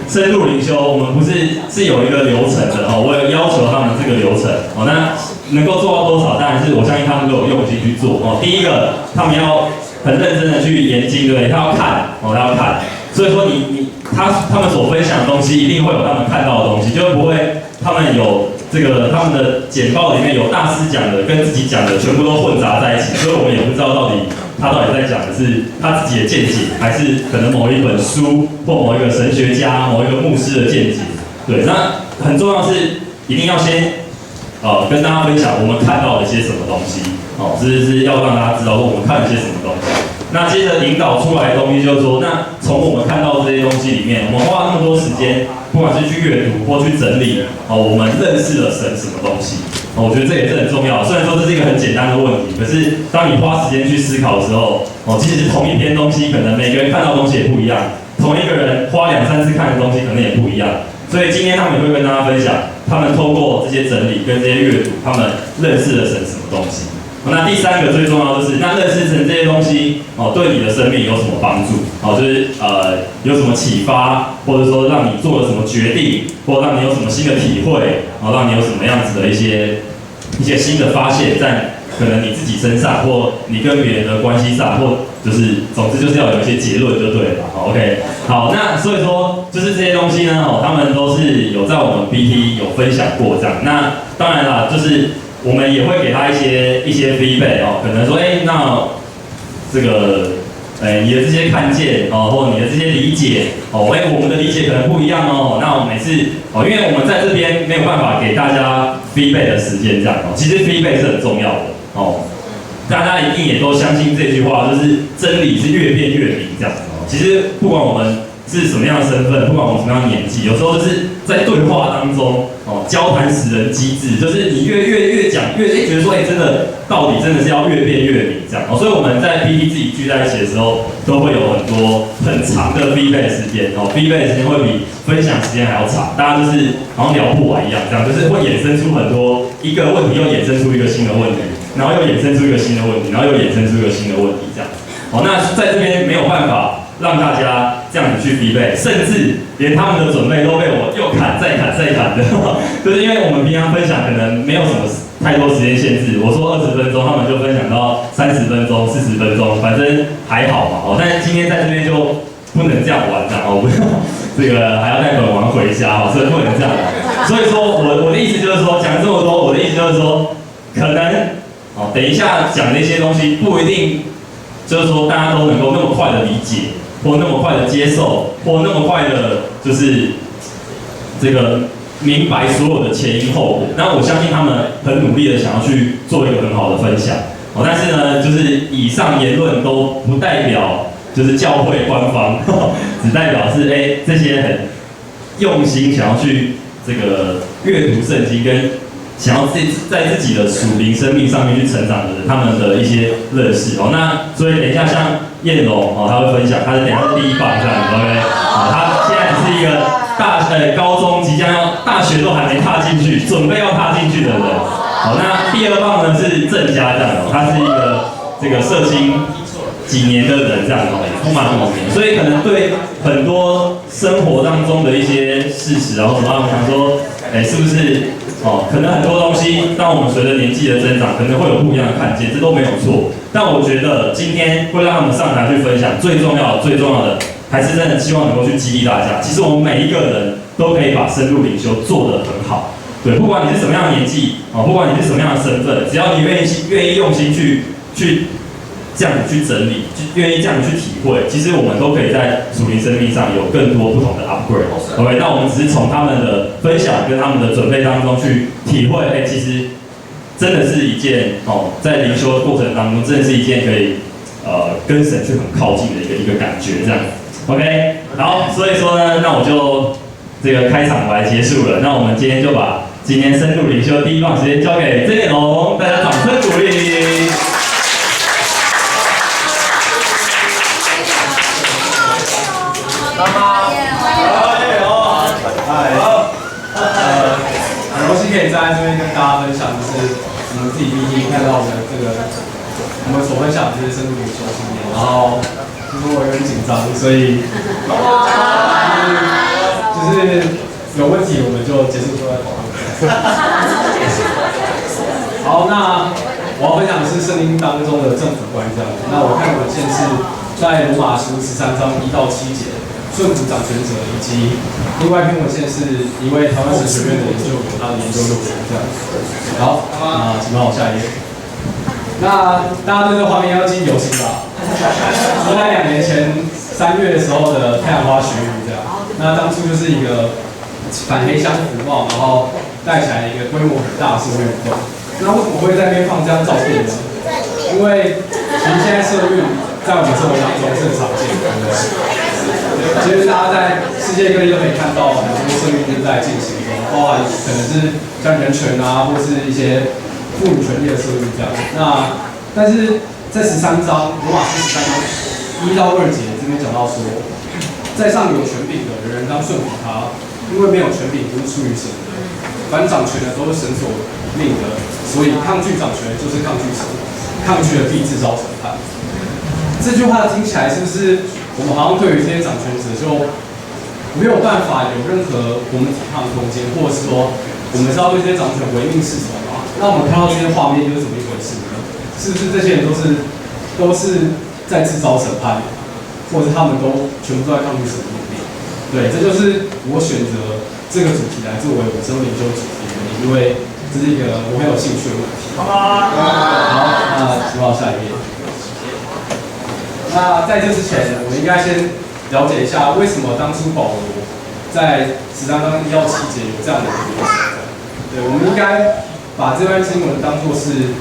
深度灵修，我们不是有一个流程的哦，我有要求他们这个流程哦，那能够做到多少，当然是我相信他们都有用心去做哦。第一个，他们要很认真的去研经，对不对？他要看哦，他要看，所以说他们所分享的东西一定会有他们看到的东西，就是不会他们有这个他们的简报里面有大师讲的跟自己讲的全部都混杂在一起，所以我们也不知道他到底在讲的是他自己的见解，还是可能某一本书或某一个神学家、某一个牧师的见解。对，那很重要是一定要先跟大家分享我们看到了一些什么东西，哦，是要让大家知道说我们看了些什么东西。那接着引导出来的东西就是说，那从我们看到这些东西里面，我们花那么多时间，不管是去阅读或去整理，哦，我们认识了神什么东西。我觉得这也是很重要。虽然说这是一个很简单的问题，可是当你花时间去思考的时候，哦，即使是同一篇东西，可能每个人看到的东西也不一样，同一个人花2、3次看的东西可能也不一样。所以今天他们也会跟大家分享，他们透过这些整理跟这些阅读，他们认识了神什么东西。那第三个最重要的就是，那认识神这些东西，哦，对你的生命有什么帮助？哦，就是有什么启发，或者说让你做了什么决定，或让你有什么新的体会，哦，让你有什么样子的一些新的发现，在可能你自己身上，或你跟别人的关系上，或就是总之就是要有一些结论就对了。OK， 好，那所以说就是这些东西呢，哦，他们都是有在我们 BT 有分享过这样。那当然啦，就是我们也会给他一些 feedback 哦，可能说，那这个，你的这些看见哦，或你的这些理解哦，我们的理解可能不一样哦。那我每次哦，因为我们在这边没有办法给大家 feedback 的时间这样哦，其实 feedback 是很重要的哦。大家一定也都相信这句话，就是真理是越辩越明这样子哦。其实不管我们是什么样的身份，不管我们什么样的年纪，有时候就是在对话当中，哦，交谈使人机智，就是你越讲越觉得说，真的道理真的是要越辩越明这样哦。所以我们在 PT 自己聚在一起的时候，都会有很多很长的 feedback 时间哦 ，feedback 时间会比分享时间还要长，大家就是好像聊不完一样，这样就是会衍生出很多一个问题，又衍生出一个新的问题，然后又衍生出一个新的问题，然后又衍生出一个新的问题这样。哦，那在这边没有办法让大家这样子去feedback，甚至连他们的准备都被我又砍再砍再砍的，就是因为我们平常分享可能没有什么太多时间限制，我说20分钟，他们就分享到30分钟、40分钟，反正还好嘛。哦，但是今天在这边就不能这样玩的哦，这个还要带本玩回家哦，所以不能这样玩。所以说我的意思就是说，讲这么多，我的意思就是说，可能哦，等一下讲的一些东西不一定。就是说，大家都能够那么快的理解，或那么快的接受，或那么快的，就是这个明白所有的前因后果。那我相信他们很努力的想要去做一个很好的分享。哦，但是呢，就是以上言论都不代表就是教会官方，只代表是这些很用心想要去这个阅读圣经跟。想要在自己的属灵生命上面去成长的人，他们的一些认识哦。那所以等一下像燕龙哦，他会分享，他是等一下是第一棒这样子 ，OK？ 他现在只是一个高中即将要大学都还没踏进去，准备要踏进去的人。好，那第二棒呢是郑家这样哦，他是一个这个社青几年的人这样哦，不满5年，所以可能对很多生活当中的一些事实，然后什么，我想说，是不是？哦，可能很多东西，当我们随着年纪的增长，可能会有不一样的看见，这都没有错。但我觉得今天会让他们上台去分享，最重要的，还是真的希望能够去激励大家。其实我们每一个人都可以把深入灵修做得很好，对，不管你是什么样的年纪，哦，不管你是什么样的身份，只要你愿意用心去这样子去整理，愿意这样去体会，其实我们都可以在属灵生命上有更多不同的 upgrade。OK， 那我们只是从他们的分享跟他们的准备当中去体会，其实真的是一件在灵修的过程当中，真的是一件可以跟神去很靠近的一个感觉，这样。OK， 好，所以说呢，那我就这个开场白结束了，那我们今天就把今天深度灵修第一棒时间交给郑彦龙，大家掌声鼓励。妈妈，很高兴可以站在这边跟大家分享，就是我们自己 BT 看到的这个我们所分享的这些深度灵修经验。然后，就是我有点紧张，所以就是结束之后再讨论。好，那我要分享的是圣经当中的政府观这样。那我看文献是在罗马书13章1到7节，顺服掌权者，以及另外一篇文献是一位台湾神学院的研究员他的研究论文这样。好，那请帮我下一页。那大家对这个画面要记忆犹新吧？是在2年前3月的时候的太阳花学运这样。那当初就是一个反黑箱服贸，然后带起来一个规模很大的社会运动。那为什么会在那边放这张照片呢？因为其实现在社运在我们生活当中是很常见的，对不对？其实大家在世界各地都可以看到很多社运正在进行中，包含可能是像人权啊，或是一些妇女权利的社运这样。但是在13章，罗马书13章1到2节这边讲到说，在上有权柄的人当顺服他，因为没有权柄不是出于神的，凡掌权的都是神所命的，所以抗拒掌权就是抗拒神，抗拒了必自招审判。这句话听起来是不是我们好像对于这些掌权者就没有办法有任何我们抵抗的空间，或者是说我们是要对这些掌权唯命是从吗？那我们看到这些画面又是怎么一回事呢？是不是这些人都是在自招审判，或者是他们都全部都在抗拒神的命令？对，这就是我选择这个主题来作为我生命研究主题的原因，因为这是一个我很有兴趣的问题。好，那请帮我下一页。那在这之前，我们应该先了解一下为什么当初保罗在13章1到7节有这样的一个原则。对，我们应该把这段经文当作是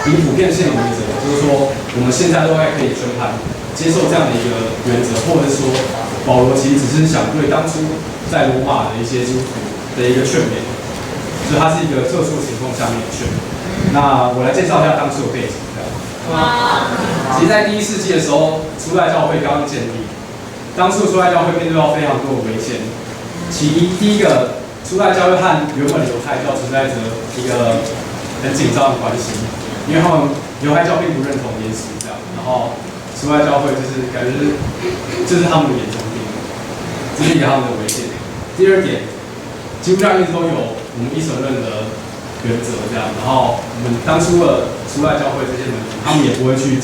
一个普遍性的原则，就是说我们现在都可以全盘接受这样的一个原则，或者说保罗其实只是想对当初在罗马的一些基督徒的一个劝勉，所以它是一个特殊情况下面的劝勉。那我来介绍一下当初的背景。其实，在第1世纪的时候，初代教会刚刚建立，当初的初代教会面对到非常多的危险。第一个，初代教会和原本的犹太教存在着一个很紧张的关系，因为他们犹太教并不认同耶稣这样，然后初代教会就是感觉就是他们的眼中钉，这是一个他们的危险。第二点，基督教一直都有我们一神论的原则这样，然后我们当初的初代教会这些门徒，他们也不会去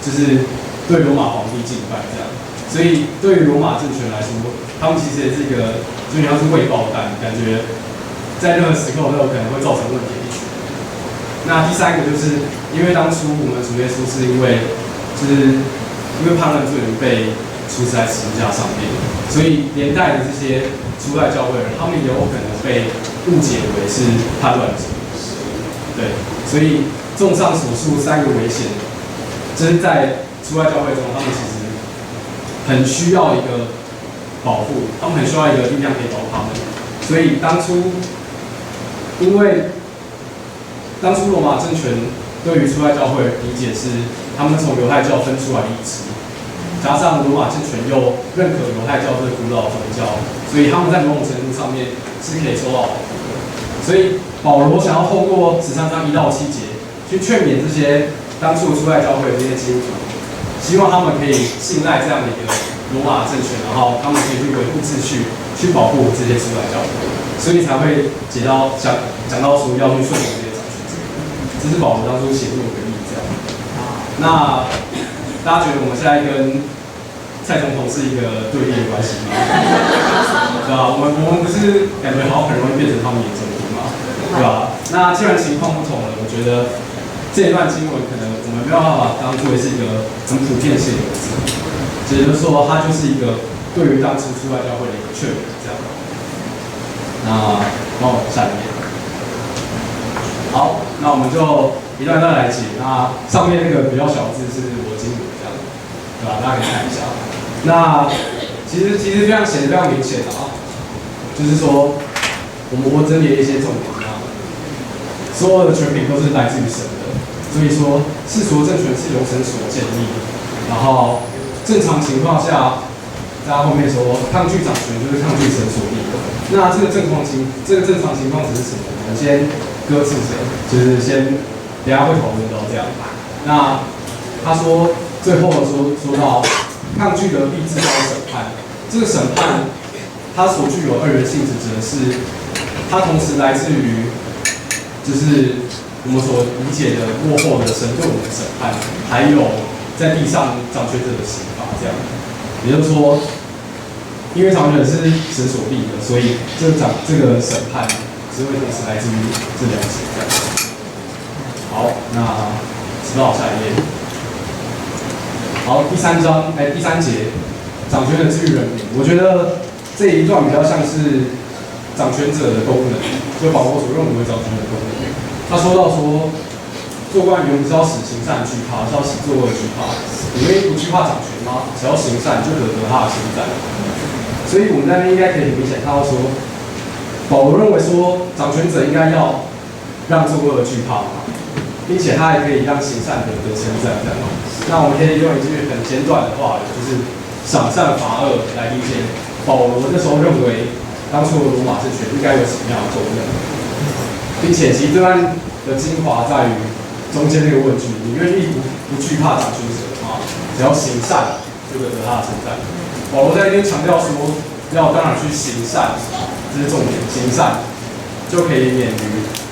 就是对罗马皇帝敬拜这样，所以对于罗马政权来说，他们其实也是一个就像是未爆弹，感觉在任何时刻都有可能会造成问题的一群。那第三个就是因为当初我们主耶稣是因为叛乱罪人被处死在十字架上面，所以连带的这些初代教会人，他们也有可能被误解为是叛乱者。对，所以综上所述3个危险，就是在初代教会中，他们其实很需要一个保护，他们很需要一个力量可以保护他们。所以因为当初罗马政权对于初代教会的理解是，他们从犹太教分出来一支，加上罗马政权又认可犹太教这个古老宗教，所以他们在某种程度上面是可以受到保护的。所以保罗想要透过13章1到7节去劝勉这些当初初代教会的这些基督徒，希望他们可以信赖这样的一个罗马政权，然后他们可以去维护秩序，去保护这些初代教会，所以才会讲到说要去顺从这些掌权者。这是保罗当初写作的意义这样。那大家觉得我们现在跟蔡总统是一个对立的关系吗？对吧？我们不是感觉好像很容易变成他们眼中钉吗？对吧？那既然情况不同了，我觉得这一段经文可能我们没有办法当作是一个很普遍性的原则，也就是说，它就是一个对于当初初代教会的一个劝勉这样。那帮我下一页。好，那我们就一段一段来解。那上面那个比较小的字是我经文这样，对吧？大家可以看一下。那其实非常写的非常明显的啊，就是说我整理了一些重点啊，所有的权柄都是来自于神的，所以说世俗政权是由神所建立，然后正常情况下，大家后面说抗拒掌权就是抗拒神所立的。那这个正常情况只是什么？我们先搁置着，就是先等一下会讨论到这样。那他说最后说到。抗拒的必自招审判，这个审判它所具有二元性质，指的是它同时来自于就是我们所理解的幕后的神对我们的审判，还有在地上掌权者的刑罚，这样。也就是说，因为掌权者是神所立的，所以这个审判只会同时来自于这两者。这样。好，那直到下一页。好，第三节，掌权者治愈人民。我觉得这一段比较像是掌权者的功能，就保罗所认为掌权者的功能。他说到说，做官员不是要使行善惧怕，是要使作恶惧怕。你愿意不惧怕掌权吗？只要行善，就可得他的称赞。所以我们那边应该可以很明显看到说，保罗认为说，掌权者应该要让作恶惧怕，并且他还可以让行善得称赞。这样，那我们可以用一句很简短的话，就是赏善罚恶来理解保罗那时候认为当初的罗马政权应该有什么样的功能。并且其实这段的精华在于中间那个问句：你愿意不惧怕掌权者吗？只要行善，就可得他的称赞。保罗在那边强调说，要当然去行善，这是重点，行善就可以免于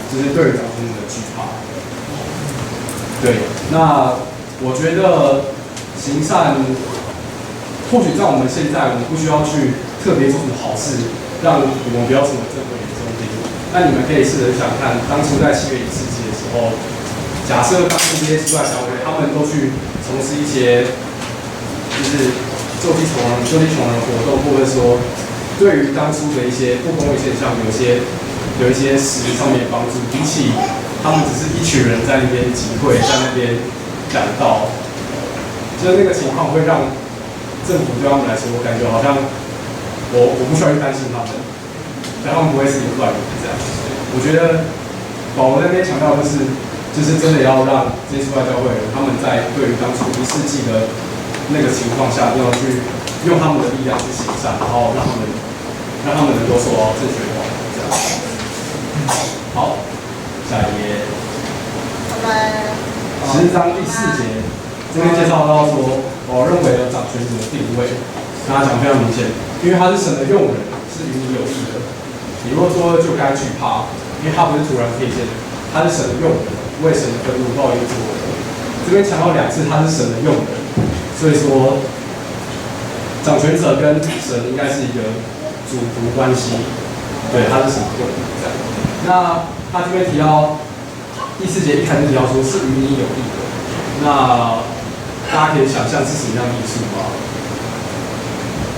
就是对于掌权者的惧怕。对，那我觉得行善，或许在我们现在，我们不需要去特别做什么好事，让我们不要成为正规的中兵。那你们可以试着想看，当初在7月1世纪的时候，假设当初这些失败教会，他们都去从事一些就是救济穷人的活动，或者说对于当初的一些不公义现象，有一些实质上面的帮助，比起他们只是一群人在那边集会，在那边讲道，就是那个情况会让政府对他们来说，感觉好像我不需要去担心他们。但他们不会是一个乱人这样。我觉得保罗那边强调就是真的要让这些出外教会人，他们在对于当初1世纪的那个情况下，要去用他们的力量去行善，然后让他们能够受到正确的保护这样。好，下一页。14章第4节，这边介绍到说，保罗认为的掌权者的定位，跟他讲非常明显，因为他是神的用人，是与你有益的。你若说就该惧怕，因为他不是突然配件，他是神的用人，为神的愤怒报应作恶。这边强调2次，他是神的用人，所以说掌权者跟神应该是一个主仆关系，对，他是神的用人这样。那他这边提到第4节一开始提到说是与你有益的，那大家可以想象是什么样的艺术吗？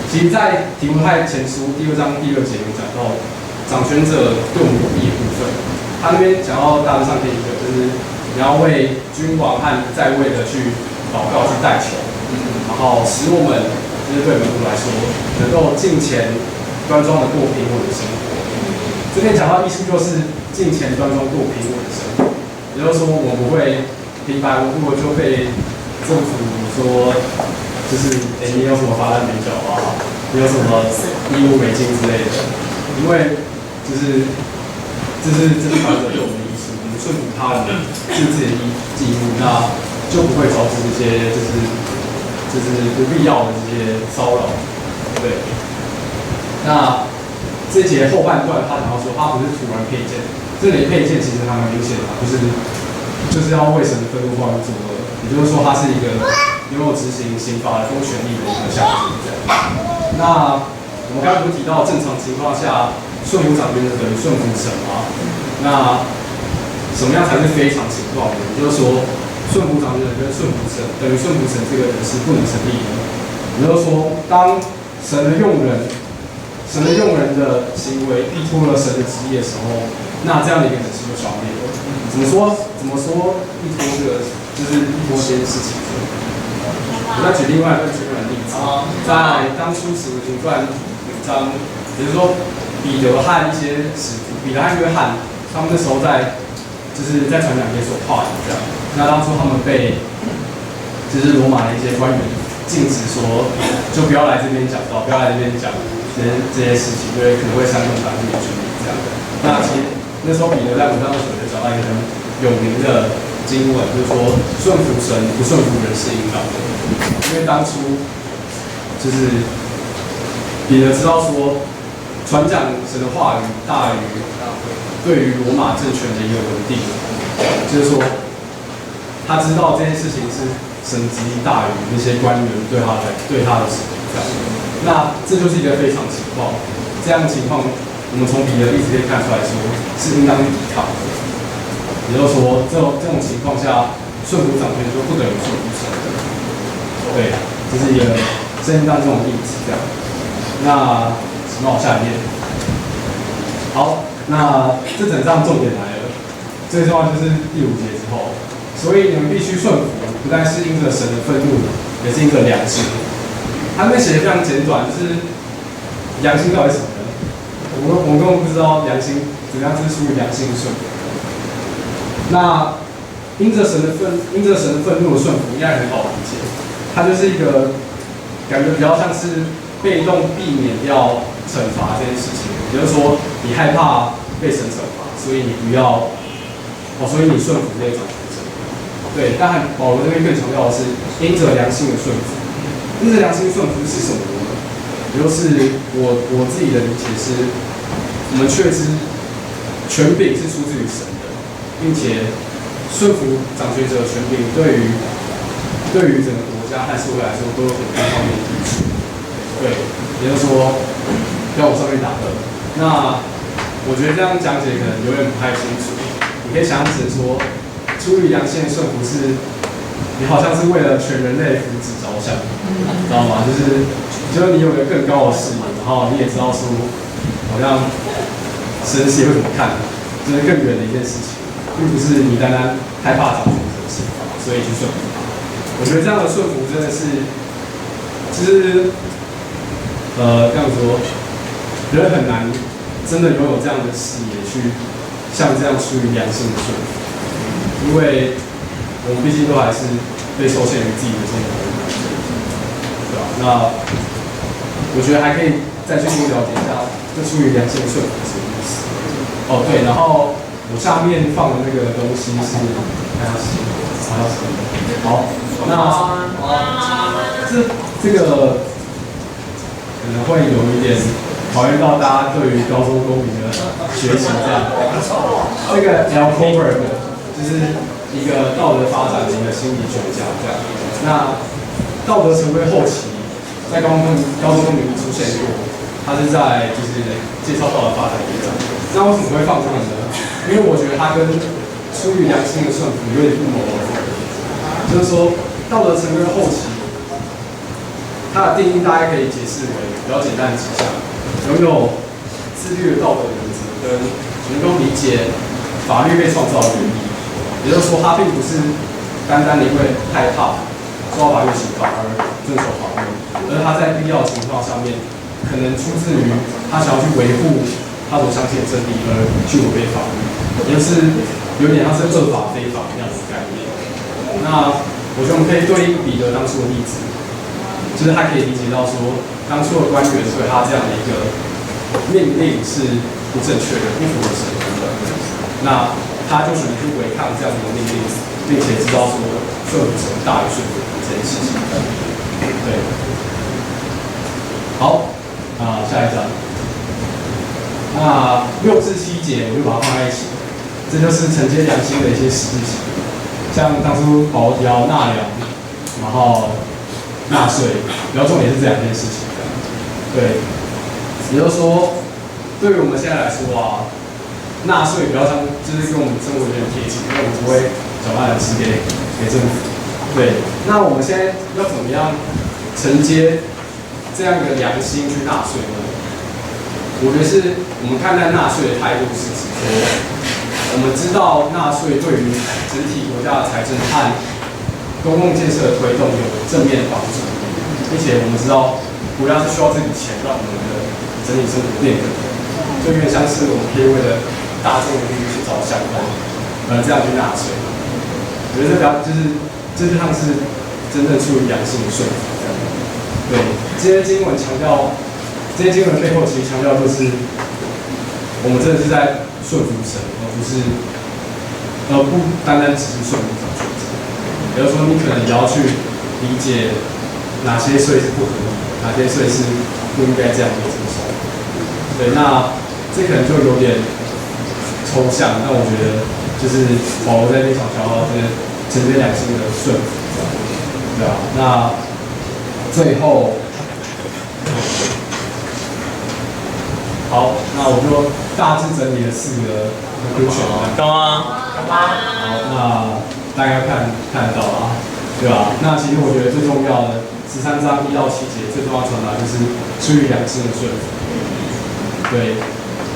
其实，在提摩太前书第2章第2节有讲到掌权者对我们有益的部分。他那边讲到大致上可以一个，就是你要为君王和在位的去祷告、去代求，然后使我们就是对门徒来说，能够敬虔端庄的过平稳的生活。这边讲到艺术就是敬虔端庄过平稳的生活，也就是说我们不会平白无故就被政府说。就是你有什么罚单没缴啊？你有什么义务没尽之类的？因为这是传者对我们的意思，我们顺服他人，尽自己的义务，那就不会招致这些就是不必要的这些骚扰。对。那这节后半段他讲到说，他不是突然配件，这里配件其实还蛮明显的，就是要为神的愤怒报应作恶，也就是说他是一个。拥有执行刑罚的公权力的一个象征，这样。那我们刚刚不是提到正常情况下顺服掌权者等于顺服神吗？那什么样才是非常情况呢？也就是说，顺服掌权者跟顺服神等于顺服神这个人是不能成立的。也就是说，当神的用人的行为依托了神的旨意的时候，那这样的一个人是就消灭了。怎么说依托这个就是依托这件事情？我再举另外一个简短的例子，在当初《使徒行传》5章，也就是说彼得和一些使徒，彼得和约翰，他们那时候在传讲耶稣的话语这样。那当初他们被就是罗马的一些官员禁止说，就不要来这边讲道，不要来这边讲这些事情，因为可能会煽动当地的居民这样的。那其实那时候彼得在5章的时候就讲到一个很有名的经文，就是说顺服神不顺服人是应当的。因为当初就是彼得知道说，传讲神的话语大于对于罗马政权的一个稳定，就是说他知道这件事情是神旨意大于那些官员对他的指令，那这就是一个非常情况。这样的情况，我们从彼得的例子可以看出来说，是应当去抵抗的。也就是说，这种情况下，顺服掌权就不等于顺服神。对，这是一个圣经当中的例子。这样，那往下一页。好，那这整章重点来了，最重要就是第5节之后，所以你们必须顺服，不但是因着神的愤怒，也是因着良心。他那边写的非常简短，就是良心到底是什么呢？我们根本不知道良心怎么样是属于良心的顺服。那因着神的愤怒的顺服，应该很好理解。它就是一个感觉比较像是被动避免掉惩罚这件事情，也就是说，你害怕被神惩罚，所以你不要，所以你顺服这些掌权者。对，但保罗这边更强调的是因着良心的顺服。因着良心顺服是什么呢？也就是我自己的理解是，我们确知权柄是出自于神的，并且顺服掌权者的权柄对于整个国家和社会来说都有很多方面的益处。对，也就是说，要我上面打的。那我觉得这样讲解可能有点不太清楚。你可以想象成说，出于良心的顺服是，你好像是为了全人类福祉着想，知道吗？就是你有个更高的视野，然后你也知道说，好像神协会怎么看，这是更远的一件事情，并不是你单单害怕掌权者的惩罚，所以去顺服他。我觉得这样的顺服真的是，就是这样说，人很难真的拥有这样的视野去像这样出于良心的顺服，因为我们毕竟都还是被受限于自己的生活，对吧？那我觉得还可以再去多了解一下，这出于良心的顺服是什么意思。哦，对，然后我下面放的那个东西是看下写，好，那这个可能会有一点考验到大家对于高中公民的学习这样。这个 L. Kohlberg 就是一个道德发展的一个心理学家这样。那道德成为后期，在高中公民出现过，他是在就是介绍道德发展的一章。那为什么会放这个呢？因为我觉得它跟出于良心的顺服有点不谋而合。就是说，道德成为后期，它的定义大概可以解释为比较简单的几项：拥有自律的道德原则，跟能够理解法律被创造的原理。也就是说，它并不是单单的因为害怕受到法律刑罚而遵守法律，而是他在必要的情况上面，可能出自于他想要去维护他所相信的真理而去违背法律，也就是有点像是恶法非法那样子的概念。那我觉得我们可以对应彼得当初的例子，就是他可以理解到说，当初的官员对他这样的一个命令是不正确的、不符合神的，那他就选择去违抗这样的命令，并且知道说顺服神大于顺服这件事情。对，好，下一章。那6至7节我就把它放在一起，这就是承接良心的一些实质行为，像当初保罗提到纳粮，然后纳税，比较重点是这2件事情。对，也就是说，对于我们现在来说啊，纳税比较像就是跟我们生活有点贴近，因为我们不会缴纳粮食给政府。对，那我们现在要怎么样承接这样一个良心去纳税呢？我觉得是我们看待纳税的态度是指说，我们知道纳税对于整体国家的财政和公共建设的推动有正面的帮助，并且我们知道国家是需要这笔钱让我们的整体生活变更的，就有点像是我们可以为了大众的利益去着想的，这样去纳税。我觉得这就像是真正出于良心的顺服这样。对，这些经文强调。这些经文背后其实强调就是，我们真的是在顺服神，而不单单只是顺服掌权者。比如说，你可能也要去理解哪些税是不合理，哪些税是不应该这样被征收。对，对，那这可能就有点抽象，但我觉得就是保罗在那场讲到这个承接良心的顺服，对啊，那最后。好，那我就大致整理了4个 conclusion。懂吗？好，那大家看得到啊，对吧？那其实我觉得最重要的13章1到7节最重要传达就是出于良心的顺服。对，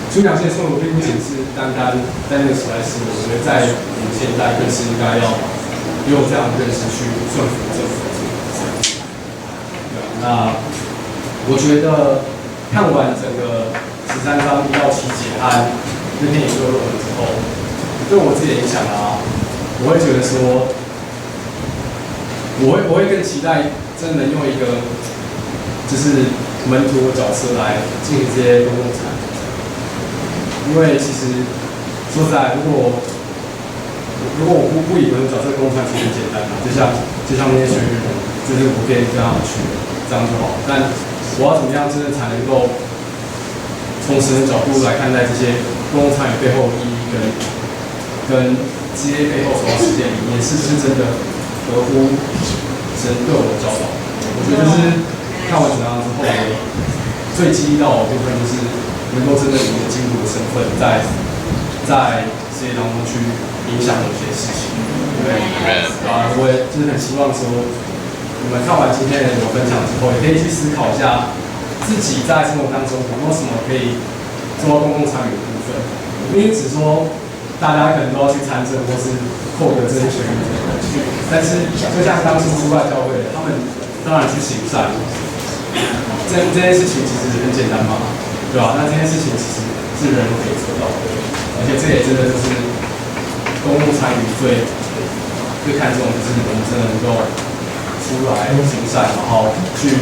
出于良心的顺服并不仅是单单在那个时代是，我觉得在我们现在更是应该要用这样的认识去顺服政府。对啊，那我觉得看完整个13章1到7节和那篇研究论文之后，对我自己的影响啊，我会觉得说，我会更期待真的能用一个就是门徒的角色来进行这些公共产品，因为其实说实在，如果我不以门徒角色公共产品很简单嘛，就像那些学员，就是我可以这样去，这样就好，但我要怎么样真的才能够从神的角度来看待这些公共参与背后的意义跟这些背后所要实践理念，是不是真的合乎神对我的教导？我觉得就是看完整章之后，最激励到我的部分就是能够真的以一个基督徒的身份在世界当中去影响某些事情。对，我也就是很希望说，你们看完今天的我分享之后，也可以去思考一下。自己在生活当中有没有什么可以做到公共参与的部分？因为只说大家可能都要去参政或是获得这些权益，但是就像当初出外教会，他们当然去行善，这件事情其实很简单嘛，对吧？那这件事情其实是人都可以做到的，而且这也真的就是公共参与最看重的，就是我们真的能够出来行善，然后去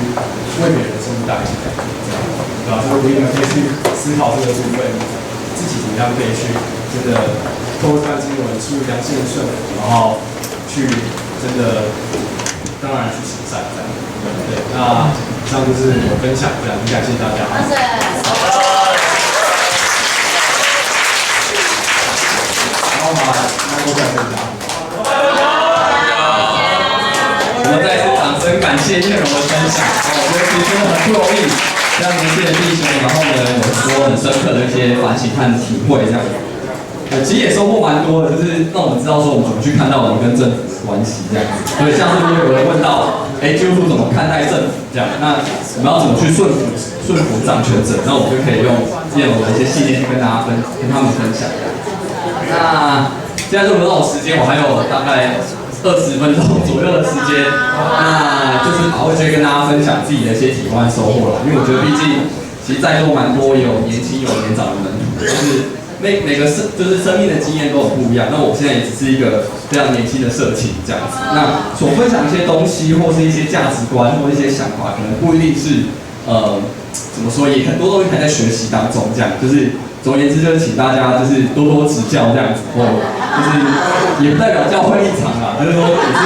为别人的生命带来一些改变，这样，对吧？所以你们可以去思考这个部分，自己怎么样可以去真的透过看经文，出于良心的顺服，然后去真的，当然去行善，这样，对。那以上就是我分享，这样，很感谢大家。谢谢。然后嘛，那我再分享。我们再次掌声感谢叶荣的分享，我觉得其实真的很不容易，这样年轻的弟兄，然后呢有说很深刻的一些反省和体会，这样，其实也收获蛮多的，就是让我们知道说我们怎么去看待我们跟政府的关系这样子。所以像是如果有人问到，基督徒怎么看待政府这样，那我们要怎么去顺服掌权者？那我们就可以用叶荣的一些信念去跟他们分享。那现在这么多时间，我还有大概20分钟左右的时间，那就是把握机会跟大家分享自己的一些体会和收获了。因为我觉得，毕竟其实在座蛮多也有年轻有年长的门徒，就是每个就是生命的经验都很不一样。那我现在也只是一个非常年轻的社青这样子，那所分享一些东西或是一些价值观或一些想法，可能不一定是怎么说，也很多东西还在学习当中，这样就是。总而言之，就是请大家就是多多指教这样子，就是也不代表教会立场啦，就是说也是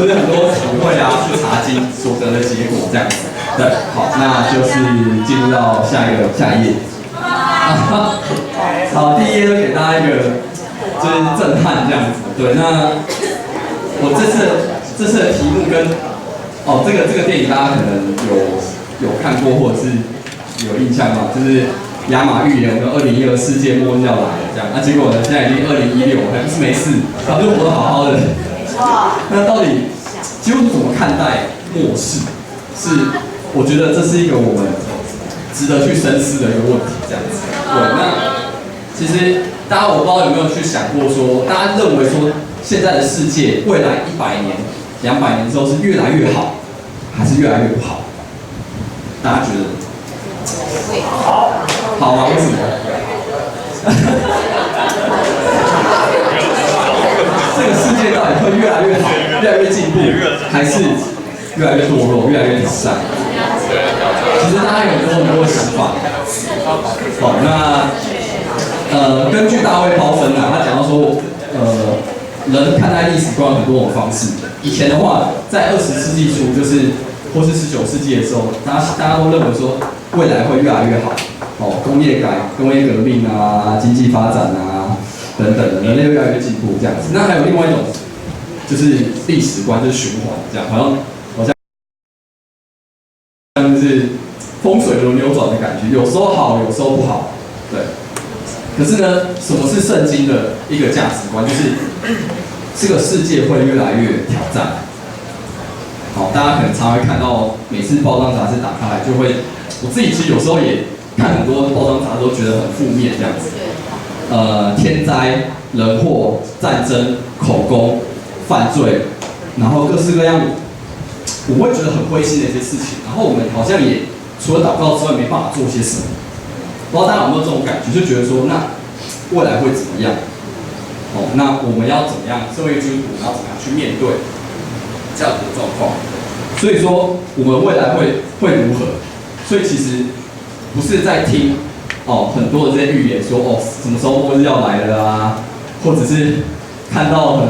很多体会啊，去查经所得的结果这样子。对，好，那就是进入到下一页。好，第一页就给大家一个就是震撼这样子。对，那我这次的题目跟这个电影大家可能有看过或者是有印象吗？就是亚马预言和2012世界末日要来了这样，那结果呢，现在已经2016，还不是没事，他们就活得好好的。那到底基督徒怎么看待末世？是我觉得这是一个我们值得去深思的一个问题，这样子。对，那其实大家我不知道有没有去想过说，大家认为说现在的世界未来100年、200年之后是越来越好，还是越来越不好？大家觉得？好吗？为什么？这个世界到底会越来越好、越来越进步，还是越来越堕落、越来越挑战？其实大家有很多的想法。好，那根据大卫·鲍森啊，他讲到说，人看待历史观有很多种方式。以前的话，在20世纪初，就是或是19世纪的时候，大家都认为说，未来会越来越好，工业革命啊，经济发展啊等等的，人类越来越进步这样子。那还有另外一种就是历史观，就是循环这样，好像就是风水轮流转的感觉，有时候好，有时候不好，对。可是呢，什么是圣经的一个价值观？就是这个世界会越来越挑战。好，大家可能常会看到，每次报章杂志打开来就会，我自己其实有时候也看很多报章杂志都觉得很负面这样子。天灾、人祸、战争、口供、犯罪，然后各式各样，我会觉得很灰心的一些事情。然后我们好像也除了祷告之外，没办法做些什么。不知道大家有没有这种感觉，就觉得说，那未来会怎么样？那我们要怎么样？身为基督徒，要怎么样去面对这样的状况？所以说，我们未来会如何？所以其实不是在听很多的这些预言说什么时候末日要来了啊，或者是看到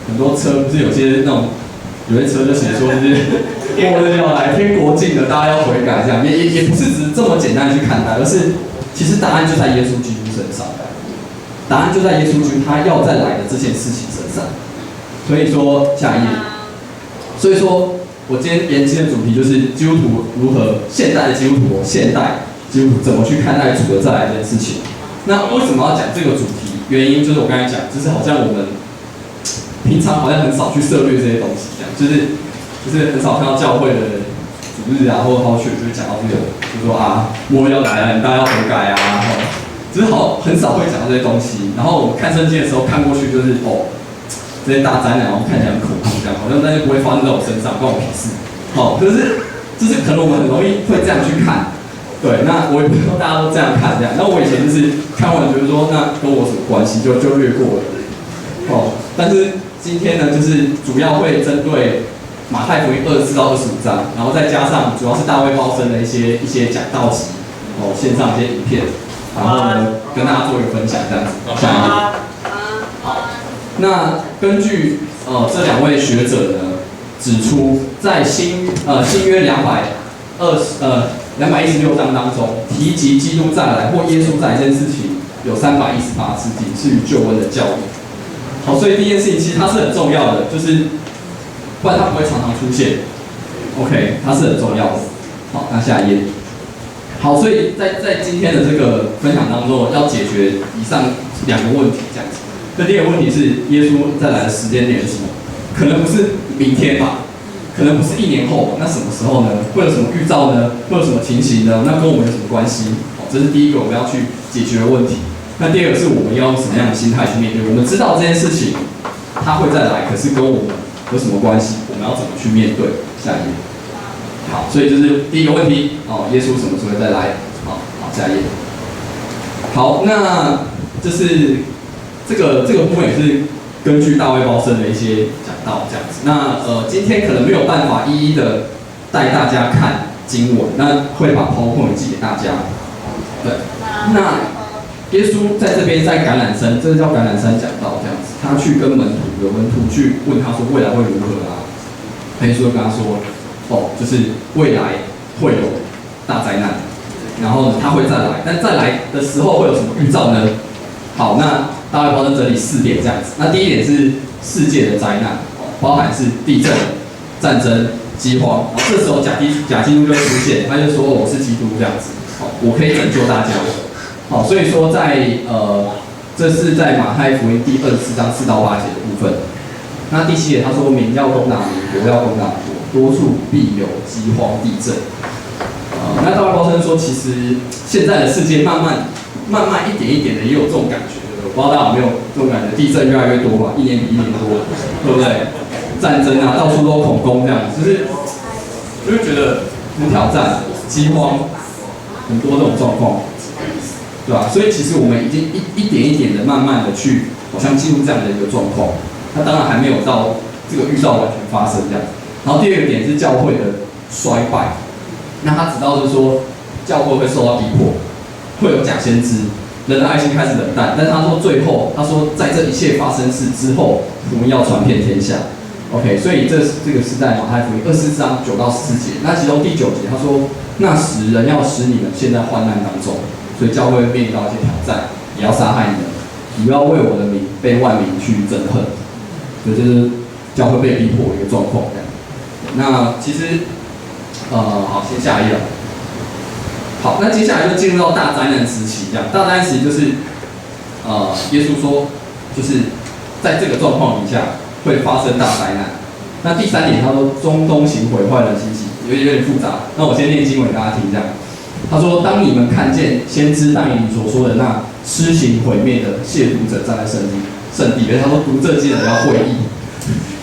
很多车，不是有些那种有些车就写说就是末日要来，天国近了，大家要悔改这样，也不是只是这么简单去看待，而是其实答案就在耶稣基督身上，答案就在耶稣基督他要再来的这件事情身上。所以说下一页，所以说我今天研究的主题就是基督徒如何现代的基督徒，现代基督徒怎么去看待主的再来这件事情。那为什么要讲这个主题？原因就是我刚才讲，就是好像我们平常好像很少去涉猎这些东西，这样就是很少看到教会的主日啊，或者好学就会讲到这个，就说末日要来了，大家要悔改啊，只是很少会讲到这些东西。然后我们看圣经的时候看过去就是这些大灾难，然后看起来很恐怖，这样好像那就不会发生在我身上，关我屁事。可是就是可能我们很容易会这样去看，对。那我也不知道大家都这样看这样。那我以前就是看完觉得说，那跟我什么关系，就略过了。但是今天呢，就是主要会针对马太福音24到25章，然后再加上主要是大卫包森的一些讲道集，线上一些影片，然后呢跟大家做一个分享这样子。下一页。那根据这两位学者呢指出，在新约216章当中，提及基督再来或耶稣再来这件事情有318次，仅次于救恩的教义。好，所以第一件事情其实它是很重要的，就是不然它不会常常出现。OK， 它是很重要的。好，那下一页。好，所以在今天的这个分享当中，要解决以上2个问题，这样子。那第二个问题是，耶稣再来的时间点是什么？可能不是明天吧，可能不是1年后，那什么时候呢？会有什么预兆呢？会有什么情形呢？那跟我们有什么关系？这是第一个我们要去解决的问题。那第二个是我们要用什么样的心态去面对？我们知道这件事情它会再来，可是跟我们有什么关系？我们要怎么去面对？下一页。好，所以这是第一个问题耶稣什么时候会再来？好，下一页。好，那这是这个部分也是根据大卫包森的一些讲道这样子。那今天可能没有办法一一的带大家看经文，那会把 PowerPoint 寄给大家。对，那耶稣在这边在橄榄山，这叫橄榄山讲道这样子，他去跟门徒去问他说未来会如何啊？耶稣就跟他说，就是未来会有大灾难，然后他会再来，但再来的时候会有什么预兆呢？好，那大卫包森整理4点这样子。那第一点是世界的灾难，包含是地震、战争、饥荒。然后这时候假基督就出现，他就说我是基督这样子，我可以拯救大家。好，所以说这是在马太福音第24章4到8节的部分。那第7节他说民要攻打民，国要攻打国，多处必有饥荒、地震。那大卫包森说，其实现在的世界慢慢一点一点的也有这种感觉，对不对？我不知道大家有没有这种感觉，地震越来越多嘛，1年比1年多，对不对？战争啊，到处都恐攻这样，就会觉得很挑战，饥荒，很多这种状况。对吧？所以其实我们已经一点一点的慢慢的去好像进入这样的一个状况，那当然还没有到这个预兆完全发生这样。然后第二个点是教会的衰败，那他知道就是说教会会受到逼迫，会有假先知，人的爱心开始冷淡，但是他说最后他说在这一切发生事之后，福音要传遍天下。OK， 所以这个是在马太福音24章9到14节，那其中第9节他说那时人要使你们陷在患难当中，所以教会面临到一些挑战，也要杀害你们，你不要为我的名被万民去憎恨。所以这是教会被逼迫的一个状况。那其实，好，先下一页。好，那接下来就进入到大灾难时期，这样大灾难时期就是，耶稣说，就是在这个状况底下会发生大灾难。那第3点，他说中东行毁坏人心气，有点复杂。那我先念经文给大家听，这样。他说：当你们看见先知但以理所说的那施行毁灭的亵渎者站在圣地，他说读这经的人要会意。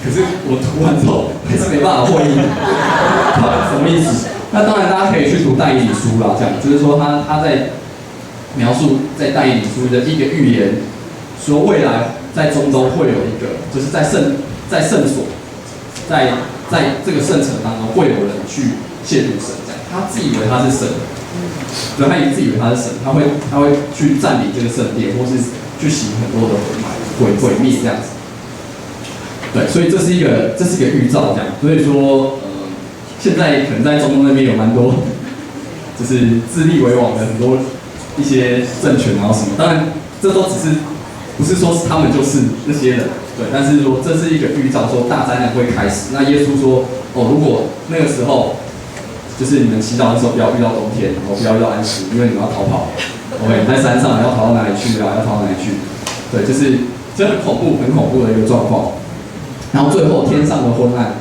可是我读完之后还是没办法会意，什么意思？那当然大家可以去读但以理书啦，这样就是说他在描述在但以理书的一个预言，说未来在中东会有一个，就是在圣所，在这个圣城当中会有人去亵渎神，这样他自以为他是神，对，他也自以为他是神，他会去占领这个圣殿，或是去行很多的毁灭这样子。对，所以这是一个预兆，这样。所以说，现在可能在中东那边有蛮多，就是自立为王的很多一些政权，然后什么。当然，这都只是不是说他们就是那些人，对。但是说这是一个预兆，说大灾难会开始。那耶稣说，如果那个时候，就是你们祈祷的时候不要遇到冬天，不要遇到安息，因为你们要逃跑。OK， 在山上要逃到哪里去啊？要逃到哪里去？对，就是这很恐怖的一个状况。然后最后天上的昏暗，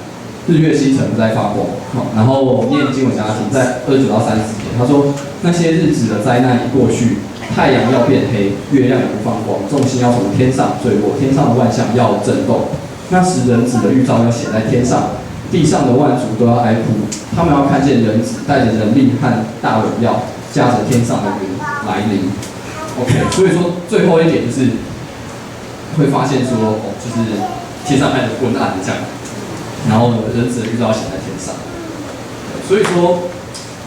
日月星辰不再发光。然后念经文给大家听，在29到30节，他说那些日子的灾难一过去，太阳要变黑，月亮也不放光，众星要从天上坠落，天上的万象要震动。那时人子的预兆要显在天上，地上的万族都要哀哭，他们要看见人子带着人力和大荣耀，驾着天上的云来临。OK， 所以说最后一点就是会发现说，就是天上开始昏暗这样，然后人子的预兆显在天上。所以说，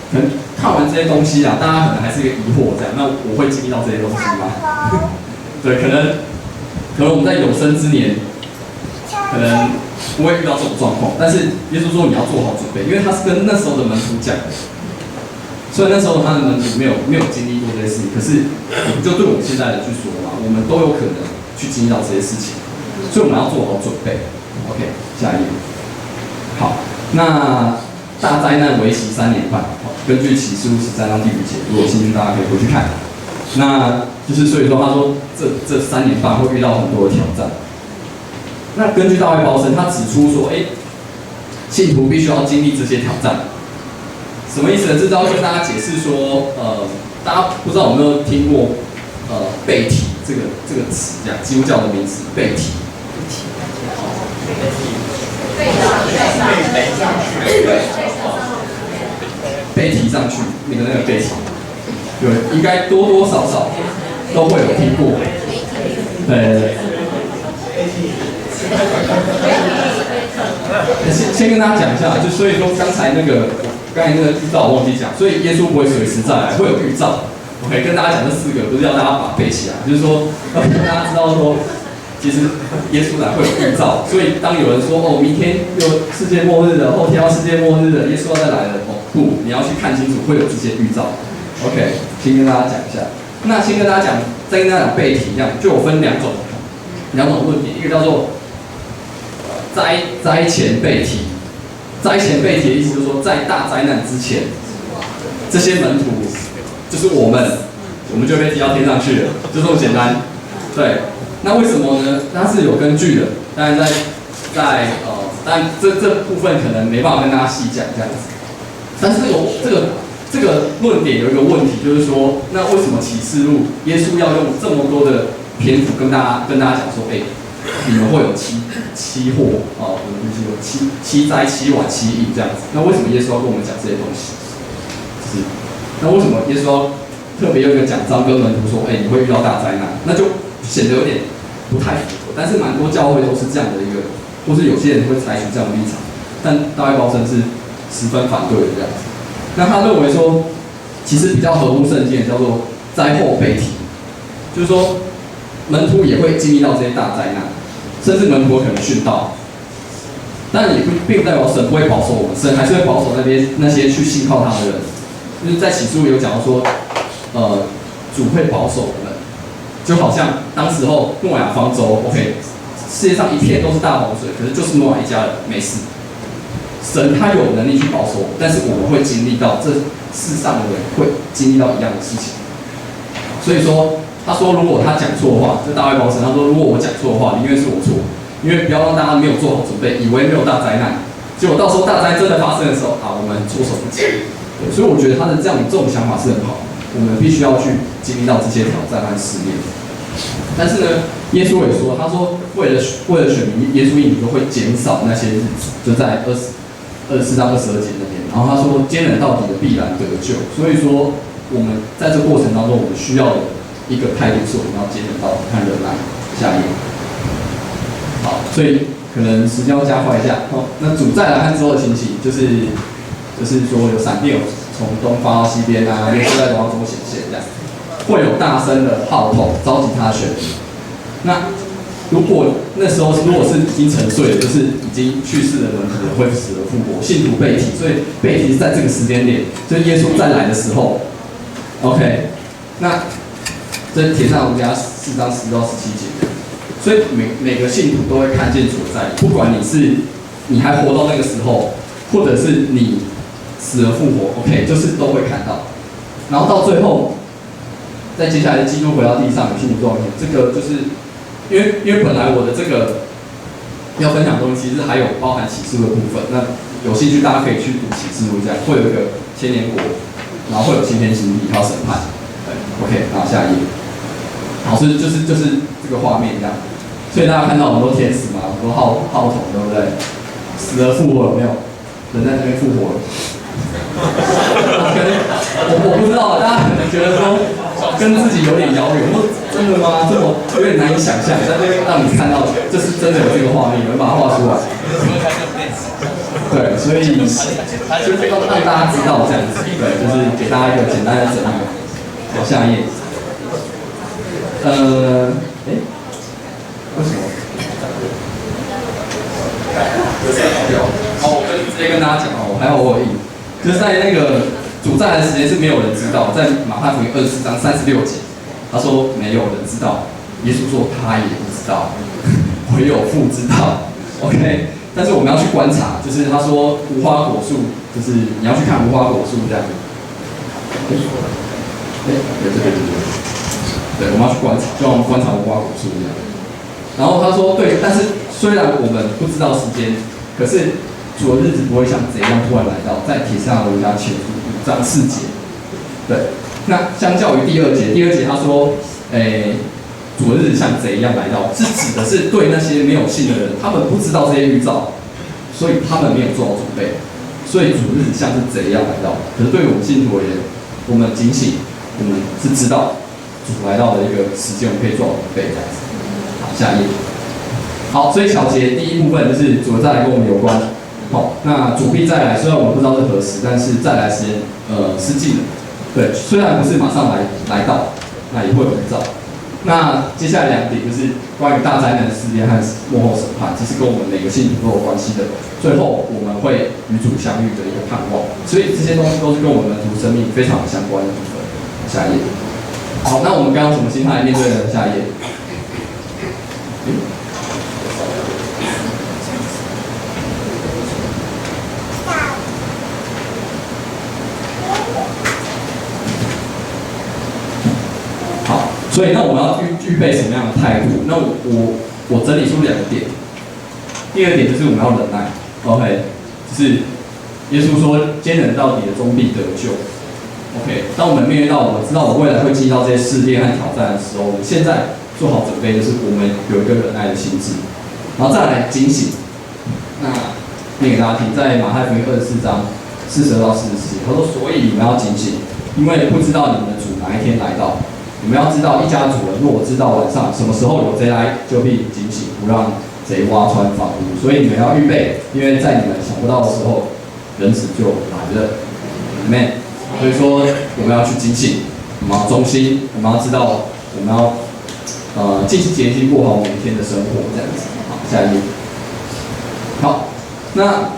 可能看完这些东西啊，大家可能还是一个疑惑这样。那我会经历到这些东西吗？对，可能我们在有生之年，可能不会遇到这种状况。但是耶稣说你要做好准备，因为他是跟那时候的门徒讲的。虽然那时候他的门徒没有经历过这些事情，可是就对我们现在的去说嘛，我们都有可能去经历到这些事情。所以我们要做好准备。OK， 下一页。好，那大灾难为期3年半。根据启示录13章第5节，如果有兴趣，大家可以回去看。那就是所以说，他说这3年半会遇到很多的挑战。那根据大卫包森，他指出说，信徒必须要经历这些挑战。什么意思呢？这是要跟大家解释说，大家不知道有没有听过被提这个词，这样基督教的名词被提。被提上去，那个被提，对，应该多多少少都会有听过。先跟大家讲一下，就所以说刚才那个预兆我忘记讲，所以耶稣不会随时再来，会有预兆。OK， 跟大家讲这4个，不是要大家把背起来，就是说要让大家知道说，其实耶稣来会有预兆。所以当有人说明天又世界末日了，后天要世界末日了，耶稣要再来了，不，你要去看清楚会有这些预兆。OK， 先跟大家讲一下。那先跟大家讲，再跟大家讲被提一样，就有分两种论点，一个叫做灾前被提。灾前被提的意思就是说，在大灾难之前，这些门徒就是我们就被提到天上去了，就这么简单。对，那为什么呢？它是有根据的，当然但这部分可能没办法跟大家细讲这样子。但是这个论点有一个问题，就是说，那为什么启示录耶稣要用这么多的篇幅跟大家讲说，你们会有七祸我们就是有七灾、7晚、7疫这样子。那为什么耶稣要跟我们讲这些东西？那为什么耶稣要特别有一个讲章跟门徒说，你会遇到大灾难？那就显得有点不太符合。但是蛮多教会都是这样的一个，或是有些人会采取这样的立场，但大卫包森是十分反对的这样子。那他认为说，其实比较合乎圣经的叫做灾后被提，就是说门徒也会经历到这些大灾难，甚至门徒可能殉道，但也并不代表神不会保守我们，神还是会保守那些去信靠他的人。就是在启示录有讲到说，主会保守我们，就好像当时候诺亚方舟 ，OK， 世界上一片都是大洪水，可是就是诺亚一家人没事。神他有能力去保守我们，但是我们会经历到这世上的人会经历到一样的事情。所以说，他说如果他讲错话，就大卫保神，他说如果我讲错的话，宁愿是我错，因为不要让大家没有做好准备，以为没有大灾难，结果到时候大灾真的发生的时候，我们措手不及。对，所以我觉得他的这种想法是很好，我们必须要去经历到这些挑战和试炼。但是呢，耶稣也说，他说为了选民，耶稣应许说会减少那些日子，就在24到22节那边。然后他说坚忍到底的必然得救。所以说我们在这过程当中，我们需要的一个态度是我们要坚忍到底和忍耐。下一页。好，所以可能时间要加快一下。那主再来和之后的情形，就是说有闪电从东发到西边啊，耶稣在荣耀中显现这样。会有大声的号筒召集他的选民。那如果那时候如果是已经沉睡了，就是已经去世的人可能会死而复活，信徒被提，所以被提是在这个时间点，就是耶稣再来的时候。OK， 那这帖撒罗尼迦4章10到17节，所以每个信徒都会看见主在，不管你还活到那个时候，或者是你死而复活 ，OK， 就是都会看到。然后到最后。再接下来，基督回到地上，有信徒多少年？这个就是因为本来我的这个要分享的东西，其实还有包含启示录的部分。那有兴趣大家可以去读启示录，这样会有一个千年国，然后会有新天新地，还有审判。对 ，OK， 然后下一页。好，就是这个画面这样。所以大家看到很多天使嘛，很多号筒，对不对？死而复活有没有？人在那边复活了。可能我不知道，大家可能觉得说跟自己有点遥远，说真的吗？这么有点难以想象，但是让你看到，这是真的有这个画面，有人把它画出来。对，所以就是让大家知道这样子，对，就是给大家一个简单的整理。好，下一页。为什么？好，我直接跟大家讲哦，还好我有印。就是在那个主再来的时间是没有人知道，在马太福音24章36节，他说没有人知道，耶稣说他也不知道，唯有父知道。OK， 但是我们要去观察，就是他说无花果树，就是你要去看无花果树这样。对，我们要去观察，就像我们观察无花果树一样。然后他说对，但是虽然我们不知道时间，可是。主的日子不会像贼一样突然来到，在帖撒罗尼迦前书5章4节。对，那相较于第二节他说，主的日子像贼一样来到，是指的是对那些没有信的人，他们不知道这些预兆，所以他们没有做好准备，所以主的日子像是贼一样来到。可是对于我们信徒而言，我们警醒，我们是知道主来到的一个时间，我们可以做好准备这样子。好，下一页。好，所以小节第一部分就是主的再来跟我们有关。好，那主必再来，虽然我们不知道是何时，但是再来时间是近的。对，虽然不是马上来到，那也会有预兆。那接下来2点就是关于大灾难的试炼和末后审判，这是跟我们每个信徒都有关系的。最后我们会与主相遇的一个盼望，所以这些东西都是跟我们的主生命非常相关的部分。下一页。好，那我们刚刚什么心态来面对呢？下一页。所以，那我们要预备什么样的态度？那我整理出2个点。第二点就是我们要忍耐 ，OK， 就是耶稣说坚忍到底的终必得救 ，OK。当我们面对到我知道我未来会经历到这些试炼和挑战的时候，我们现在做好准备，就是我们有一个忍耐的心智，然后再来警醒。那念给大家听，在马太福音24章42到44节，他说：“所以你们要警醒，因为不知道你们的主哪一天来到。”你们要知道，一家主人若知道晚上什么时候有贼来，就必警醒，不让贼挖穿房屋。所以你们要预备，因为在你们想不到的时候，人子就来了。Amen。所以说，我们要去警醒，我们要忠心，我们要知道，我们要尽心竭力过好每一天的生活，这样子。好，下一页。好，那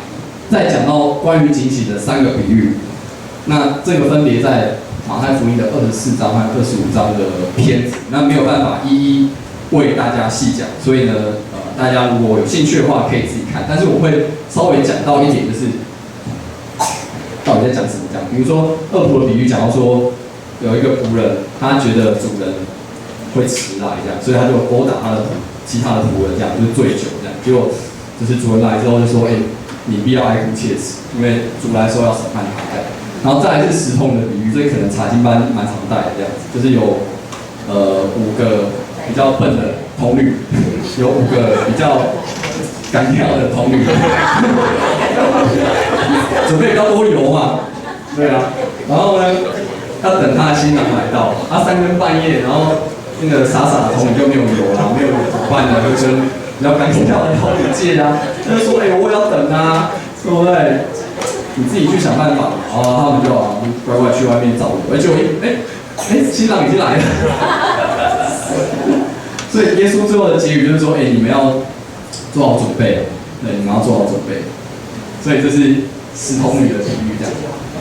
再讲到关于警醒的3个比喻。那这个分别在马太福音的24章和25章的篇子，那没有办法一一为大家细讲，所以呢，大家如果有兴趣的话，可以自己看。但是我会稍微讲到一点，就是到底在讲什么这样。比如说恶仆的比喻，讲到说有一个仆人，他觉得主人会迟来这样，所以他就殴打其他的仆人，这样就是醉酒这样。结果就是主人来之后就说，你必要哀哭切齿，因为主来的时候要审判他这样。然后再来是石头的比喻，这可能查经班蛮常带的这样子，就是有5个比较笨的童女，有5个比较干跳的童女，准备比较多油嘛，对啊。然后呢，要等他的新郎来到，3更半夜，然后那个傻傻的童女就没有油啦，没有油怎么办呢？就跟比较干跳的童女借啊，他就说我也要等啊，对不对？你自己去想办法。他们就乖乖去外面找我，结果新郎已经来了。所以耶稣最后的结语就是说，你们要做好准备，对，你们要做好准备。所以这是石头女的比喻这样。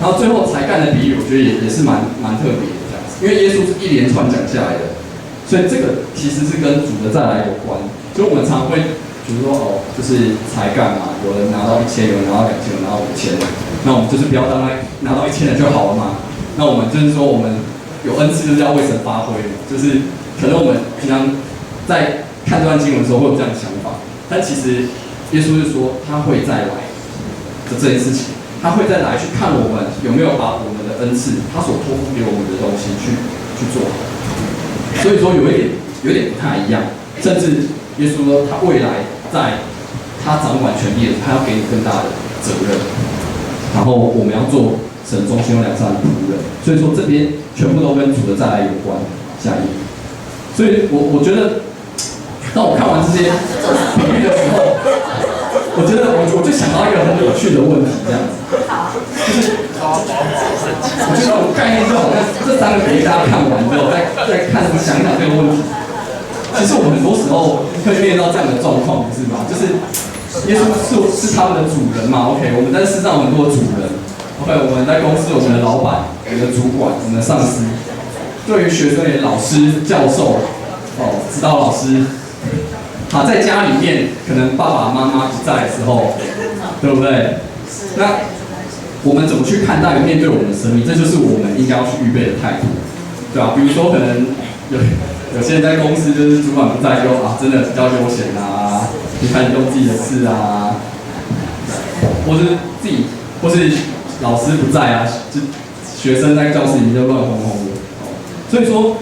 然后最后才干的比喻，我觉得也是蛮特别的这样子，因为耶稣是一连串讲下来的，所以这个其实是跟主的再来有关。所以我们常会比如说就是才干嘛，有人拿到1000，有人拿到2000，有人拿到5000，那我们就是不要当拿到1000的就好了嘛。那我们就是说，我们有恩赐就是要为神发挥嘛，就是可能我们平常在看这段经文的时候会有这样的想法，但其实耶稣就说他会再来的这件事情，他会再来去看我们有没有把我们的恩赐，他所托付给我们的东西去做好。所以说有点不太一样，甚至耶稣说他未来在他掌管权力的时候，他要给你更大的责任，然后我们要做神忠心又良善的仆人。所以说这边全部都跟主的再来有关。下一页。所以我觉得，当我看完这些比喻的时候，我觉得我就想到一个很有趣的问题，这样子，就是我觉得我概念就好像这3个比喻大家看完之后，再看想这个问题。其实我们很多时候会面到这样的状况，不是吗？就是耶稣是他们的主人嘛 ，OK， 我们在世上有很多主人 ，OK， 我们在公司有我们的老板、我们的主管、我们的上司，对于学生也老师、教授、指导老师，在家里面可能爸爸妈妈不在的时候，对不对？那我们怎么去看待面对我们的生命？这就是我们应该要去预备的态度，对吧？比如说可能有些人在公司就是主管不在就真的比较悠闲啊，你开始用自己的事啊，或是老师不在啊，就学生在教室里面就乱哄哄的。所以说，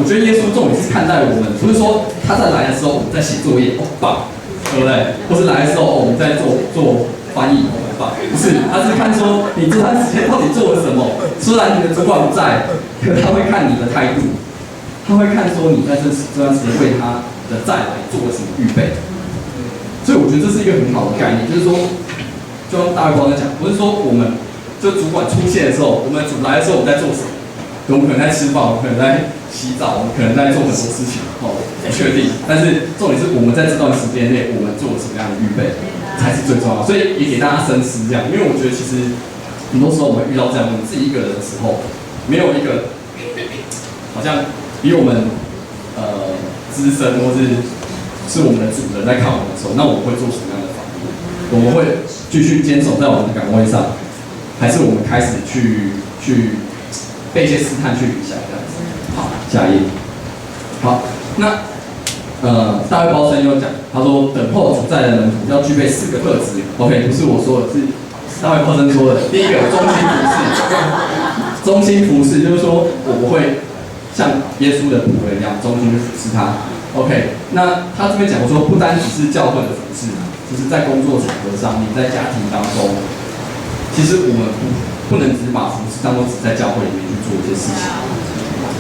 我觉得耶稣重点是看待我们，不是说他在来的时候我们在写作业，棒，对不对？或是来的时候我们在做翻译，棒，不是，他是看说你这段时间到底做了什么。虽然你的主管不在，可他会看你的态度。他会看说你在这段时间为他的再来做了什么预备，所以我觉得这是一个很好的概念，就是说，就像大卫光在讲，不是说我们就主管出现的时候，我们主来的时候我们在做什么，我们可能在吃饭，我们可能在洗澡，我们可能在做很多事情，不确定，但是重点是我们在这段时间内我们做了什么样的预备才是最重要的，所以也给大家深思这样，因为我觉得其实很多时候我们遇到这样我们自己一个人的时候，没有一个好像比我们资深或是我们的主人在看我们的时候，那我们会做什么样的反应？我们会继续坚守在我们的岗位上，还是我们开始去被一些试探去影响这样子？好，下一页。好，那大卫包森又讲，他说等候主在的门徒要具备4个特质。OK， 不是我说的，是大卫包森说的。第一个，忠心服侍。忠心服侍就是说我不会像耶稣的仆人一样忠心服侍他。OK， 那他这边讲说，不单只是教会的服侍，就是在工作场合上面，在家庭当中，其实我们不能只把服侍当作只在教会里面去做一些事情，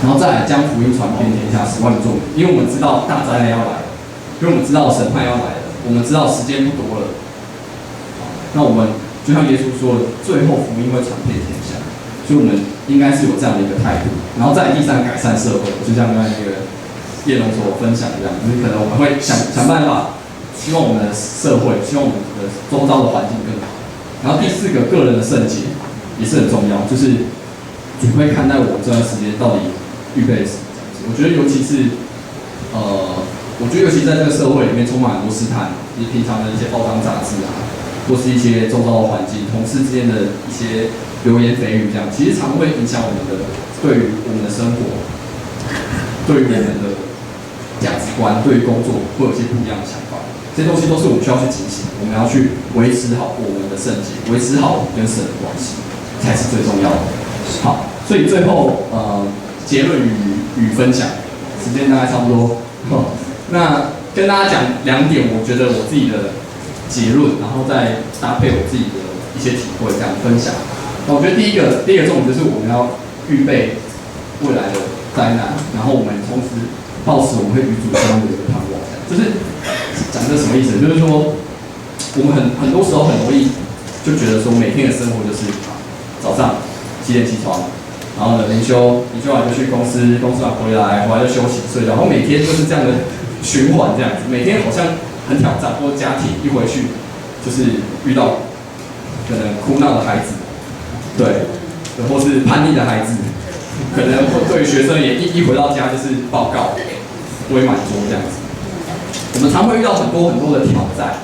然后再来将福音传遍天下，使万民众，因为我们知道大灾难要来了，因为我们知道审判要来了，我们知道时间不多了，那我们就像耶稣说的，最后福音会传遍天下，所以我们应该是有这样的一个态度，然后再来第3，改善社会，就像刚才那个叶龙所分享一样，就是可能我们会想办法，希望我们的社会，希望我们的周遭的环境更好。然后第4个，个人的圣洁，也是很重要，就是主会看待我这段时间到底预备什么这样子。我觉得尤其是在这个社会里面充满很多试探，就是平常的一些报章杂志啊，或是一些周遭的环境、同事之间的一些流言蜚语这样，其实常会影响我们的对于我们的生活，对于我们的价值观，对于工作会有一些不一样的想法。这些东西都是我们需要去警醒，我们要去维持好我们的圣洁，维持好我们跟神的关系，才是最重要的。好，所以最后结论与分享，时间大概差不多。那跟大家讲2点，我觉得我自己的结论，然后再搭配我自己的一些体会，这样分享。那我觉得第一个重点就是我们要预备未来的灾难，然后我们同时抱持我们会与主相遇的盼望。就是讲这什么意思？就是说我们很多时候很容易就觉得说每天的生活就是早上几点起床，然后呢灵修完就去公司完回来就休息睡觉，然后每天就是这样的循环这样子，每天好像很挑战，或者家庭一回去就是遇到可能哭闹的孩子，对，或是叛逆的孩子，可能对于学生也一回到家就是报告堆满桌这样子。我们常会遇到很多的挑战，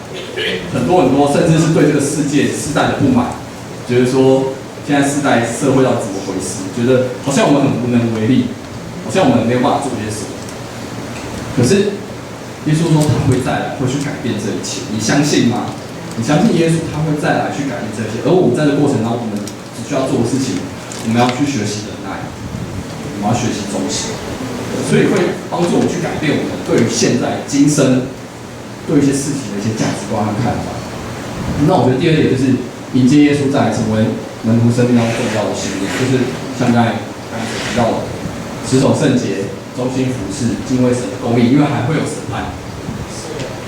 很多甚至是对这个世界世代的不满，觉得说现在世代社会要怎么回事，觉得好像我们很无能为力，好像我们没有办法做些什么。可是耶稣说他会再来，会去改变这一切，你相信吗？你相信耶稣他会再来去改变这些？而我们在这过程当中，我们只需要做的事情，我们要去学习忍耐，我们要学习忠心。所以会帮助我们去改变我们对于现在今生对一些事情的一些价值观和看法。那我觉得第2点就是迎接耶稣再来，成为门徒生命当中重要的信念，就是像刚才所提到的，持守圣洁、忠心服侍、敬畏神的公义，因为还会有审判。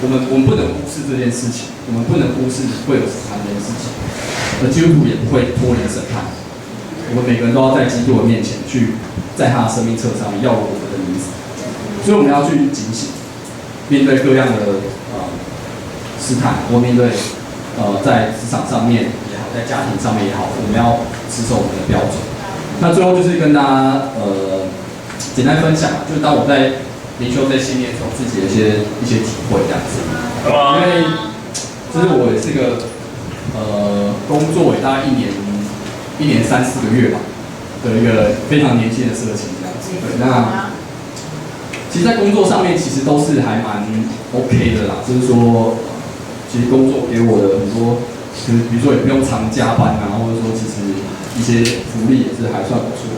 我们不能忽视这件事情，我们不能忽视会有审判这件事情，而基督徒也不会脱离审判。我们每个人都要在基督的面前去，在他的生命册上面要我们的名字，所以我们要去警醒，面对各样的试探，或面对在职场上面也好，在家庭上面也好，我们要持守我们的标准。那最后就是跟大家简单分享，就是当我在灵修这信念中自己的一些体会这样子，因为就是我也是个工作也大概1年3-4个月吧的一个非常年轻的社青这样子。对，那其实，在工作上面其实都是还蛮 OK 的啦，就是说，其实工作给我的很多，就是比如说也不用常加班啊，或者说其实一些福利也是还算不错。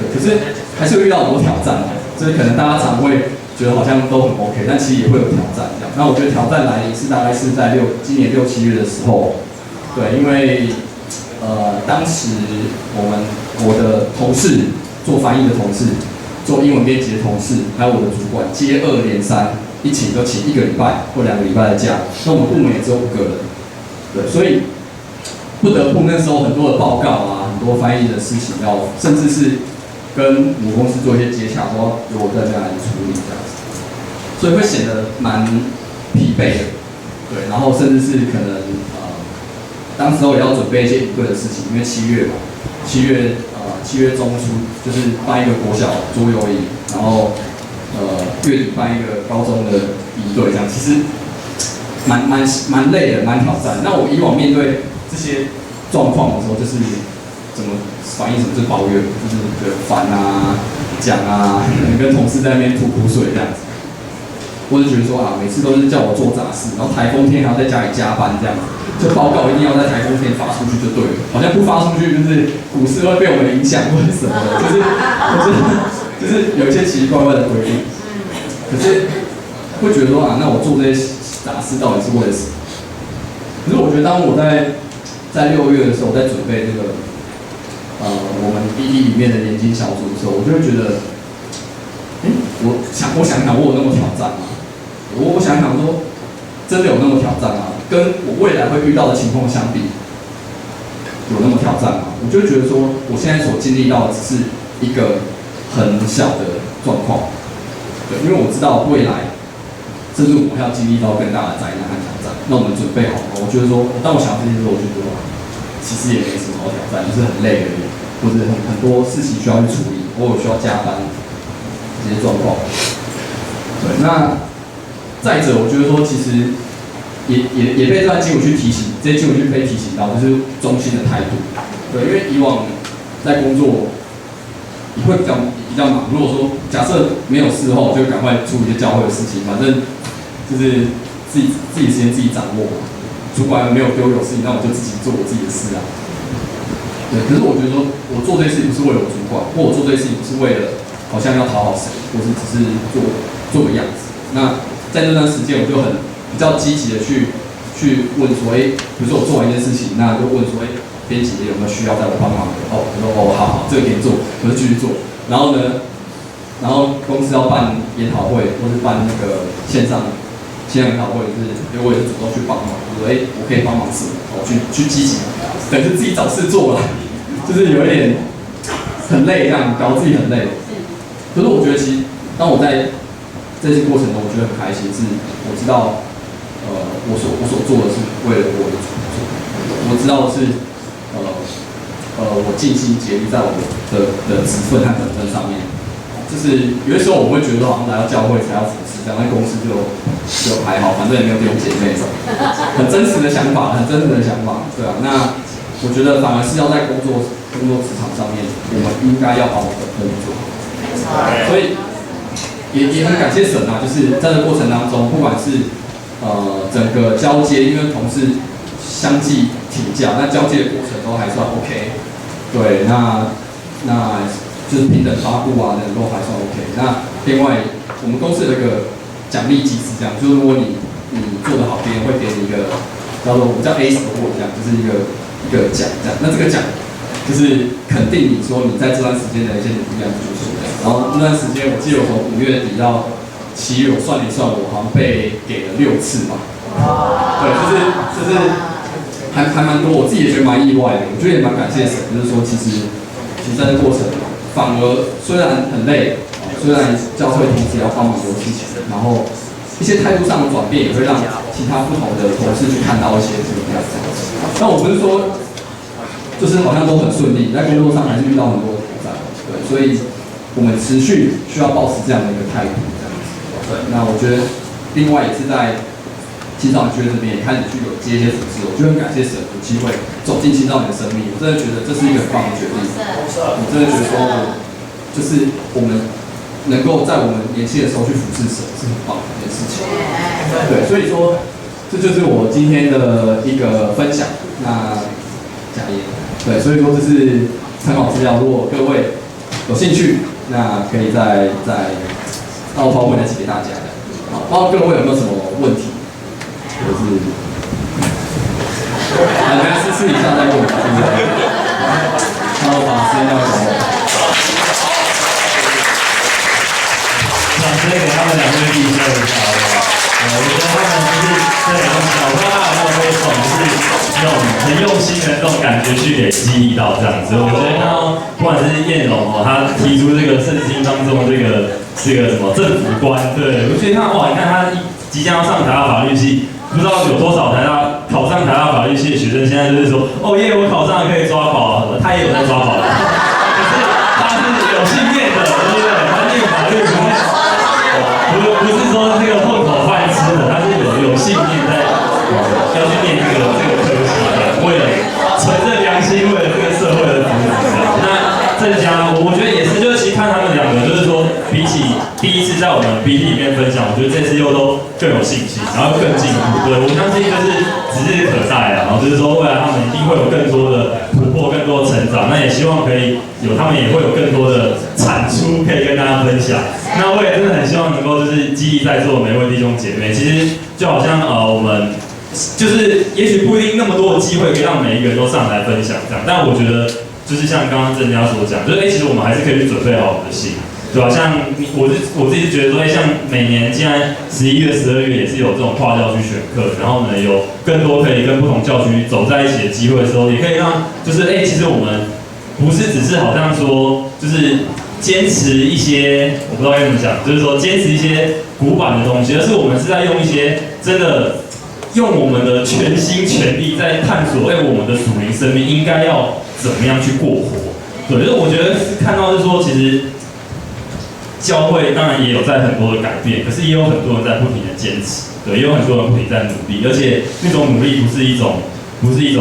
对，可是还是会遇到很多挑战的，就是可能大家常会觉得好像都很 OK， 但其实也会有挑战这样。那我觉得挑战来临是大概是在今年6-7月的时候，对，因为当时我的同事做翻译的同事，做英文编辑的同事，还有我的主管接二连三，一请就请1个礼拜或2个礼拜的假。那我们部门也只有5个人，对，所以不得不那时候很多的报告啊，很多翻译的事情要，甚至是跟母公司做一些接洽，都要由我在这边来处理这样子，所以会显得蛮疲惫的，对，然后甚至是可能当时候也要准备一些应对的事情，因为7月嘛，7月中出就是办一个国小桌游营，然后月底办一个高中的营队，这样其实蛮累的，蛮挑战。那我以往面对这些状况的时候，就是怎么反应，什么是抱怨，就是觉得烦啊、讲啊，跟同事在那边吐苦水这样子。或者觉得说啊，每次都是叫我做杂事，然后台风天还要在家里加班这样子，就报告一定要在台风天发出去就对了，好像不发出去就是股市会被我们影响或者什么的，就是有一些奇奇怪怪的规定。可是会觉得说啊，那我做这些杂事到底是为了什么？可是我觉得当我在6月的时候，在准备这个我们 BD 里面的研经小组的时候，我就会觉得，我想想，我有那么挑战吗？我想想说，真的有那么挑战吗？跟我未来会遇到的情况相比，有那么挑战吗？我就觉得说，我现在所经历到的只是一个很小的状况，对，因为我知道未来，甚至我们要经历到更大的灾难和挑战，那我们准备好了。我觉得说，当我想到这些时候，我就觉得，其实也没什么好挑战，就是很累而已，或者很多事情需要去处理，偶尔需要加班这些状况。对，那再者，我觉得说其实也被这段经文去提醒，这些经文去被提醒到，就是忠心的态度。对，因为以往在工作，你会比较忙。如果说假设没有事后，就赶快处理一些教会的事情，反正就是自己时间自己掌握嘛。主管没有丢有事情，那我就自己做我自己的事啊。对，可是我觉得说，我做这些事情不是为了我主管，或我做这些事情不是为了好像要讨好谁，或是只是做个样子。那在那段时间，我就比较积极的去问说，比如说我做完一件事情，那就问说，编辑有没有需要在我帮忙的？我说好，这个可以做，我就继续做。然后呢，公司要办研讨会，或是办那个线上研讨会，就是我也是主动去帮忙，我说我可以帮忙什么？我去积极，等于是自己找事做了，就是有一点很累，这样搞得自己很累。可是我觉得其实当我在这些过程中，我觉得很开心，是我知道，我所做的是为了我的主做，我知道是我尽心竭力在我的职分和本分上面。就是有的时候我会觉得好像来到教会才要服侍，在公司就还好，反正也没有弟兄姐妹，很真实的想法，对啊。那我觉得反而是要在工作职场上面，我们应该要把我们的本分做好。所以也很感谢神啊，就是在这过程当中，不管是整个交接，因为同事相继请假，那交接的过程都还算 OK。对，那就是平等发布啊，都还算 OK。那另外，我们公司有一个奖励机制，这样就是如果你做得好，别人会给你一个叫做我们叫 A Award， 这样就是一个奖这样。那这个奖就是肯定你说你在这段时间的一些努力和付出。然后那段时间，我记得我从5月底到7月，我算一算，我好像被给了6次吧。对，就是还蛮多，我自己也觉得蛮意外的。我觉得也蛮感谢神，就是说其实在这过程。反而虽然很累，虽然教会同时也要帮忙很多事情，然后一些态度上的转变也会让其他不同的同事去看到一些这个样子。但我不是说就是好像都很顺利，在工作上还是遇到很多挑战，对，所以我们持续需要保持这样的一个态度，这样子。对，那我觉得另外也是在青少年学院这边也开始去有接一些服饰，我就很感谢神有机会走进青少年的生命，我真的觉得这是一个很棒的决定。我真的觉得说，就是我们能够在我们年轻的时候去服侍神，是很棒的一件事情。对，所以说这就是我今天的一个分享。那讲义，对，所以说这是参考资料，如果各位有兴趣，那可以再到PowerPoint来寄给大家的。好，不知道各位有没有什么问题？就是，大家试一下再问，是不是？然后把时间交给我。掌声给他们2位弟兄一下，好不好？我觉得他们就是这2个小，我不知道大家有没有被那种很用心的那种感觉去给激励到这样子。我觉得看到不管是燕蓉他提出这个圣经当中这个什么政府官，对，我觉得你看他即将要上台大法律系。不知道有多少考上台大法律系的学生，现在就是说，我考上了可以抓跑了，他也有在抓跑了，可是他是有信念的，对不对？他念法律不是说这个混口饭吃的，他是有信念在要去念这个科系的，为了存着良心，为了这个社会的福祉。那郑家，我觉得也是，就是其实看他们2个，就是说比起第一次在我们 BT 里面分享，我觉得这次又都更有信心，然后更进步。对，我相信就是指日可待啊，然后就是说未来他们一定会有更多的突破，更多的成长。那也希望可以他们也会有更多的产出可以跟大家分享。那我也真的很希望能够就是激励在座每位弟兄姐妹。其实就好像我们就是也许不一定那么多的机会可以让每一个人都上来分享这样，但我觉得就是像刚刚郑家所讲，就是其实我们还是可以去准备好我们的心。对吧？像我自己觉得说，像每年现在11月、12月也是有这种跨教区选课，然后呢有更多可以跟不同教区走在一起的机会的时候，也可以让就是其实我们不是只是好像说就是坚持一些我不知道该怎么讲，就是说坚持一些古板的东西，而是我们是在用一些真的用我们的全心全力在探索，我们的属灵生命应该要怎么样去过活。对，就是我觉得是看到是说，其实教会当然也有在很多的改变，可是也有很多人在不停的坚持，对，也有很多人不停在努力，而且那种努力不是一种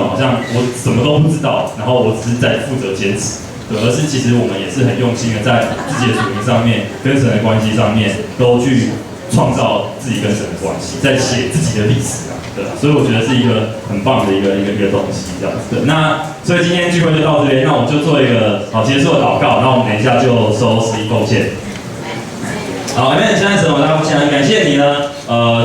好像我什么都不知道，然后我只是在负责坚持。对，而是其实我们也是很用心的，在自己的属灵上面、跟神的关系上面，都去创造自己跟神的关系，在写自己的历史啊，对啊，所以我觉得是一个很棒的一个东西，这样子的。那所以今天聚会就到这边，那我们就做一个结束的祷告，那我们等一下就收11贡献。好，Amen。现在神，我大家很感谢你呢，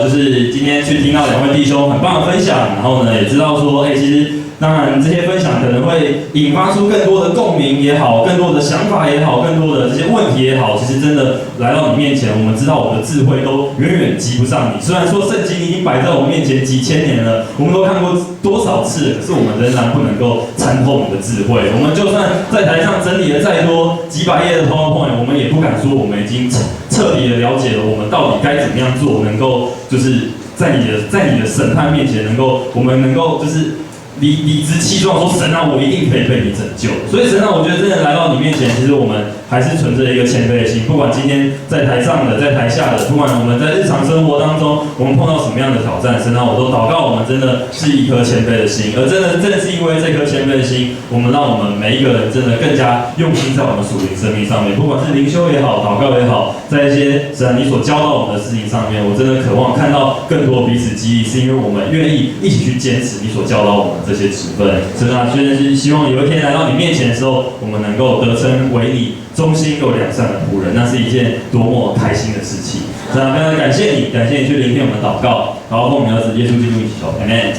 就是今天去听到2位弟兄很棒的分享，然后呢也知道说，其实。当然，这些分享可能会引发出更多的共鸣也好，更多的想法也好，更多的这些问题也好，其实真的来到你面前，我们知道我们的智慧都远远及不上你。虽然说圣经已经摆在我们面前几千年了，我们都看过多少次，可是我们仍然不能够参透你的智慧。我们就算在台上整理了再多几百页的 PowerPoint， 我们也不敢说我们已经彻底的了解了我们到底该怎么样做，能够就是在你的审判面前，我们能够就是。理直气壮说神啊，我一定可以被你拯救。所以神啊，我觉得真的来到你面前，其实我们还是存着一个谦卑的心。不管今天在台上的，在台下的，不管我们在日常生活当中，我们碰到什么样的挑战，神啊，我都祷告我们真的是一颗谦卑的心。而真的是因为这颗谦卑的心，我们让我们每一个人真的更加用心在我们属灵生命上面，不管是灵修也好，祷告也好，在一些神啊你所教导我们的事情上面，我真的渴望看到更多彼此激励，是因为我们愿意一起去坚持你所教导我们的这些职分。神啊，真的是希望有一天来到你面前的时候，我们能够得称为你忠心又良善的仆人，那是一件多么开心的事情。神啊，非常感谢你去聆听我们的祷告，然后奉你儿子耶稣基督一起求 ，Amen。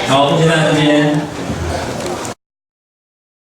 好，现在这边。